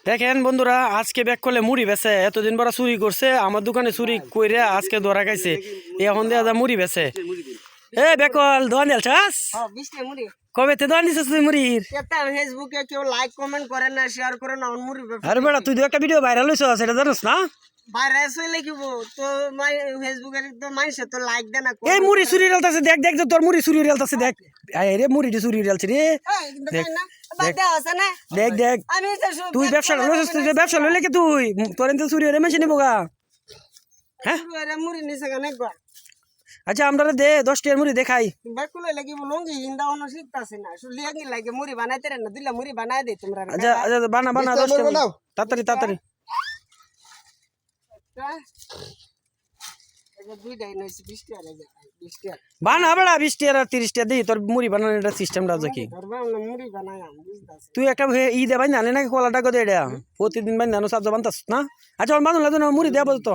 দেখেন বন্ধুরা, আজকে ব্যাক করলে মুড়ি বেছে। এতদিন পর চুরি করছে আমার দোকানে, চুরি কইরে আজকে ধরা খাইছে। এখন দেওয়া যা মুড়ি বেছে। এ বেকল দোয়ান দিলছাস? কবে তে দোয়ান দিছিস তুই মুড়ির? ফেসবুকে কেউ লাইক কমেন্ট করে না, শেয়ার করে না, মুড়ি আরে বেটা, তুই তো একটা ভিডিও ভাইরাল হইছ, সেটা জানোস না? ভাইরাস হইলে কি তো ফেসবুকের তো মানুষে তো লাইক দেয় না। এই মুড়ি চুরি রেলতাছে, দেখ দেখ যে তোর মুড়ি চুরি রেলতাছে, দেখ। আরে মুড়িটি চুরি রেলছে রে। দেখ দেখ দেখ, তুই ব্যবসা লইছিস, তুই ব্যবসা লইলে কি তুই তোর এনতে চুরি হয়ে মেশিনে বোগা? হ্যাঁ মুড়ি নিছে কেন একবার? আচ্ছা আমরা দে 10 টাকার মুড়ি দেখাই। বেকুলে লাগি লঙ্গি হিন্দা অন্য শিখতাছে না, লিয়াঙ্গি লাগে মুড়ি বানাইতে না, দিলা মুড়ি বানাই দে তোমরা। আচ্ছা আচ্ছা, বানা বানা 10 টাকা তাড়াতাড়ি তাড়াতাড়ি। বানা বেড়া 20 টাকা 30 টাকা দিই, তোর মুড়ি বানানোর সিস্টেমটা আছে কি? তুই একটা ই দে ভাই নালে নাকি কলাটা গদে এটা প্রতিদিন ভাই নানো সাজ বানতাস না? আচ্ছা বানানো লাগতো না মুড়ি দেয়া বলতো।